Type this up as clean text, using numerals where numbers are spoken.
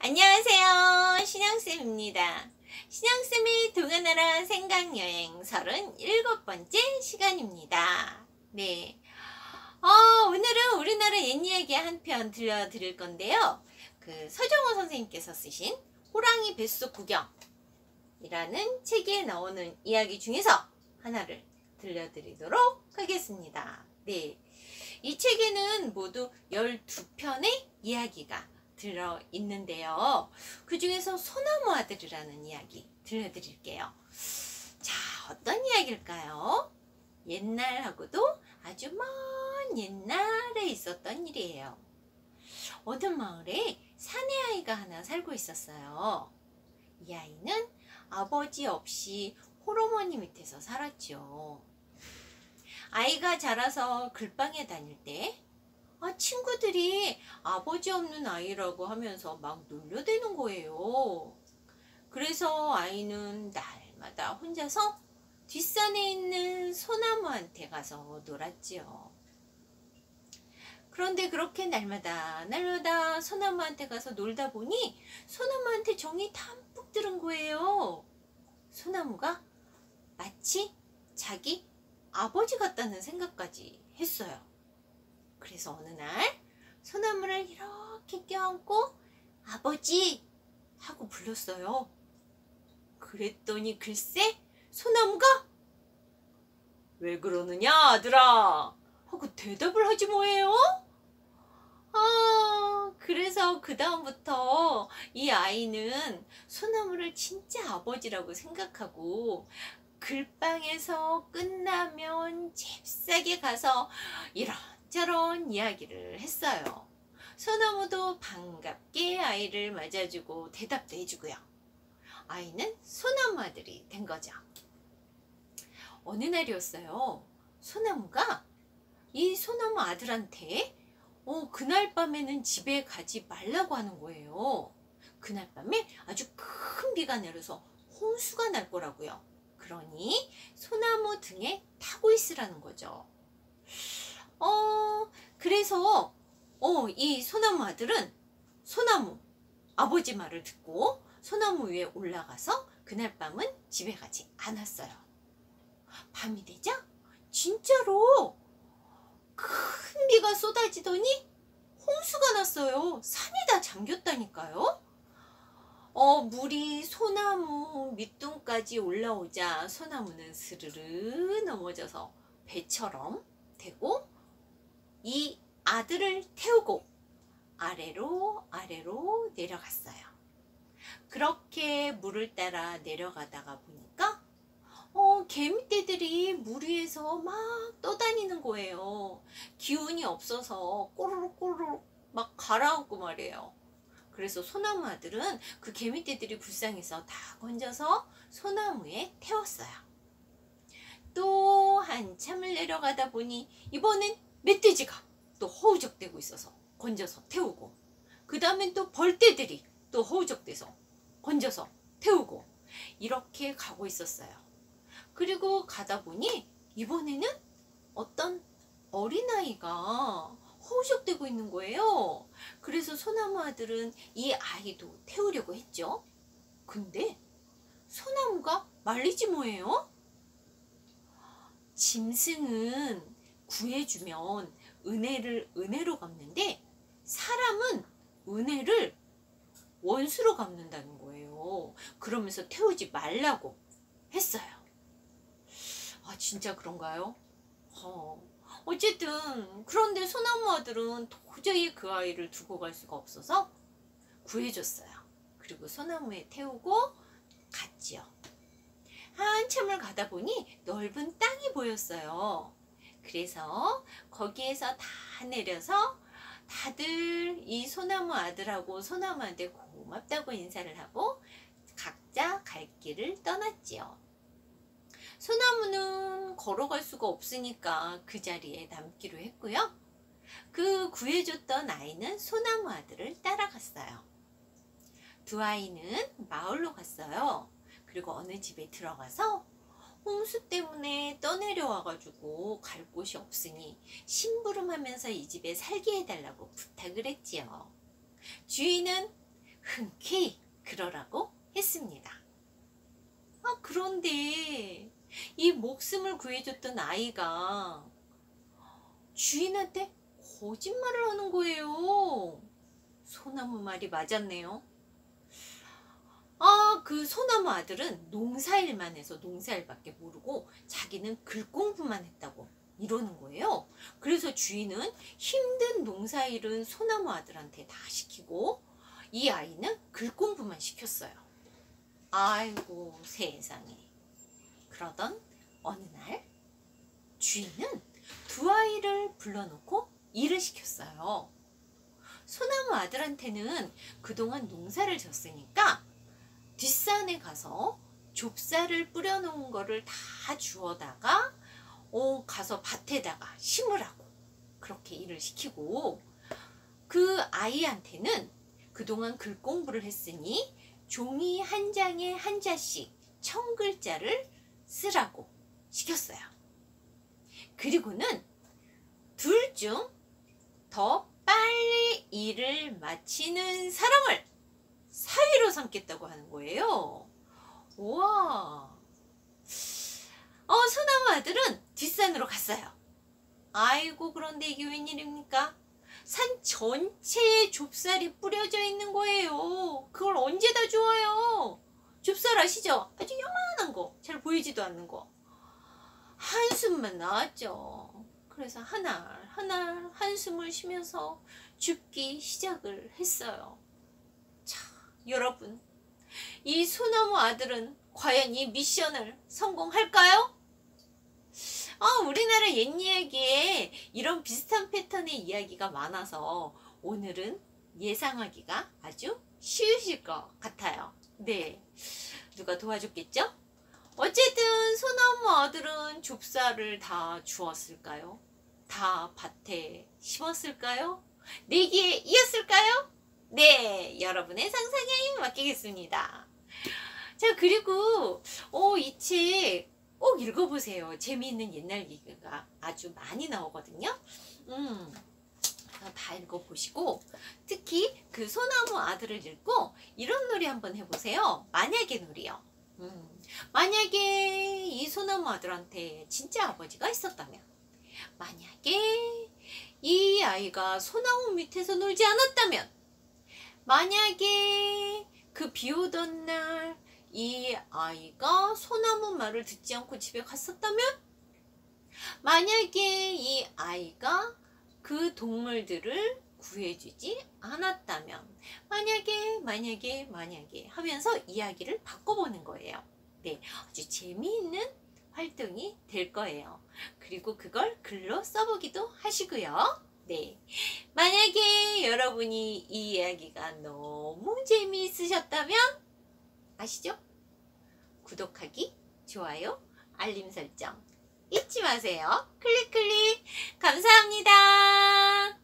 안녕하세요. 신영쌤입니다. 신영쌤의 동안나라 생각여행 37번째 시간입니다. 네. 오늘은 우리나라 옛이야기 한 편 들려드릴 건데요. 서정호 선생님께서 쓰신 호랑이 뱃속 구경이라는 책에 나오는 이야기 중에서 하나를 들려드리도록 하겠습니다. 네. 이 책에는 모두 12편의 이야기가 들어있는데요. 그 중에서 소나무 아들이라는 이야기 들려드릴게요. 자, 어떤 이야기일까요? 옛날하고도 아주 먼 옛날에 있었던 일이에요. 어느 마을에 사내아이가 하나 살고 있었어요. 이 아이는 아버지 없이 홀어머니 밑에서 살았죠. 아이가 자라서 글방에 다닐 때 친구들이 아버지 없는 아이라고 하면서 막 놀려대는 거예요. 그래서 아이는 날마다 혼자서 뒷산에 있는 소나무한테 가서 놀았지요. 그런데 그렇게 날마다 소나무한테 가서 놀다 보니 소나무한테 정이 담뿍 들은 거예요. 소나무가 마치 자기 아버지 같다는 생각까지 했어요. 그래서 어느 날 소나무를 이렇게 껴안고 아버지 하고 불렀어요. 그랬더니 글쎄 소나무가 왜 그러느냐 아들아 하고 대답을 하지 뭐예요. 그래서 그 다음부터 이 아이는 소나무를 진짜 아버지라고 생각하고 글방에서 끝나면 잽싸게 가서 이런저런 이야기를 했어요. 소나무도 반갑게 아이를 맞아주고 대답도 해주고요. 아이는 소나무 아들이 된 거죠. 어느 날이었어요. 소나무가 이 소나무 아들한테 그날 밤에는 집에 가지 말라고 하는 거예요. 그날 밤에 아주 큰 비가 내려서 홍수가 날 거라고요. 그러니 소나무 등에 타고 있으라는 거죠. 그래서 이 소나무 아들은 소나무 아버지 말을 듣고 소나무 위에 올라가서 그날 밤은 집에 가지 않았어요. 밤이 되자 진짜로 큰 비가 쏟아지더니 홍수가 났어요. 산이 다 잠겼다니까요. 물이 소나무 밑둥까지 올라오자 소나무는 스르르 넘어져서 배처럼 되고 이 아들을 태우고 아래로 내려갔어요. 그렇게 물을 따라 내려가다가 보니까 개미떼들이 물 위에서 막 떠다니는 거예요. 기운이 없어서 꼬르륵 막 가라앉고 말이에요. 그래서 소나무 아들은 그 개미떼들이 불쌍해서 다 건져서 소나무에 태웠어요. 또 한참을 내려가다 보니 이번엔 멧돼지가 또 허우적대고 있어서 건져서 태우고, 그 다음엔 또 벌떼들이 또 허우적대서 건져서 태우고, 이렇게 가고 있었어요. 그리고 가다 보니 이번에는 어떤 어린아이가 허우적대고 있는 거예요. 그래서 소나무 아들은 이 아이도 태우려고 했죠. 근데 소나무가 말리지 뭐예요? 짐승은 구해주면 은혜를 은혜로 갚는데 사람은 은혜를 원수로 갚는다는 거예요. 그러면서 태우지 말라고 했어요. 진짜 그런가요? 어쨌든 그런데 소나무 아들은 도저히 그 아이를 두고 갈 수가 없어서 구해줬어요. 그리고 소나무에 태우고 갔지요. 한참을 가다 보니 넓은 땅이 보였어요. 그래서 거기에서 다 내려서 다들 이 소나무 아들하고 소나무한테 고맙다고 인사를 하고 각자 갈 길을 떠났지요. 소나무는 걸어갈 수가 없으니까 그 자리에 남기로 했고요. 그 구해줬던 아이는 소나무 아들을 따라갔어요. 두 아이는 마을로 갔어요. 그리고 어느 집에 들어가서 홍수 때문에 떠내려와가지고 갈 곳이 없으니 심부름하면서 이 집에 살게 해달라고 부탁을 했지요. 주인은 흔쾌히 그러라고 했습니다. 그런데 이 목숨을 구해줬던 아이가 주인한테 거짓말을 하는 거예요. 소나무 말이 맞았네요. 그 소나무 아들은 농사일만 해서 농사일밖에 모르고 자기는 글 공부만 했다고 이러는 거예요. 그래서 주인은 힘든 농사일은 소나무 아들한테 다 시키고 이 아이는 글 공부만 시켰어요. 아이고 세상에. 그러던 어느 날 주인은 두 아이를 불러놓고 일을 시켰어요. 소나무 아들한테는 그동안 농사를 졌으니까 뒷산에 가서 좁쌀을 뿌려놓은 거를 다 주워다가 가서 밭에다가 심으라고 그렇게 일을 시키고, 그 아이한테는 그동안 글 공부를 했으니 종이 한 장에 한 자씩 1000글자를 쓰라고 시켰어요. 그리고는 둘 중 더 빨리 일을 마치는 사람을 사위로 삼겠다고 하는 거예요. 우와. 소나무 아들은 뒷산으로 갔어요. 아이고, 그런데 이게 웬일입니까? 산 전체에 좁쌀이 뿌려져 있는 거예요. 그걸 언제 다 주워요? 좁쌀 아시죠? 아주 요만한 거, 잘 보이지도 않는 거. 한숨만 나왔죠. 그래서 하나 한숨을 쉬면서 줍기 시작을 했어요. 자, 여러분, 이 소나무 아들은 과연 이 미션을 성공할까요? 우리나라 옛 이야기에 이런 비슷한 패턴의 이야기가 많아서 오늘은 예상하기가 아주 쉬우실 것 같아요. 네, 누가 도와줬겠죠? 어쨌든 소나무 아들은 좁쌀을 다 주었을까요? 다 밭에 심었을까요? 내기에 이었을까요? 네, 여러분의 상상에 맡기겠습니다. 자, 그리고 이 책 꼭 읽어보세요. 재미있는 옛날 얘기가 아주 많이 나오거든요. 다 읽어보시고, 특히 그 소나무 아들을 읽고 이런 놀이 한번 해보세요. 만약에 놀이요. 만약에 이 소나무 아들한테 진짜 아버지가 있었다면, 만약에 이 아이가 소나무 밑에서 놀지 않았다면, 만약에 그 비 오던 날 이 아이가 소나무 말을 듣지 않고 집에 갔었다면, 만약에 이 아이가 그 동물들을 구해주지 않았다면, 만약에 하면서 이야기를 바꿔보는 거예요. 네, 아주 재미있는 활동이 될 거예요. 그리고 그걸 글로 써보기도 하시고요. 네, 만약에 여러분이 이 이야기가 너무 재미있으셨다면 아시죠? 구독하기, 좋아요, 알림 설정 잊지 마세요. 클릭. 감사합니다.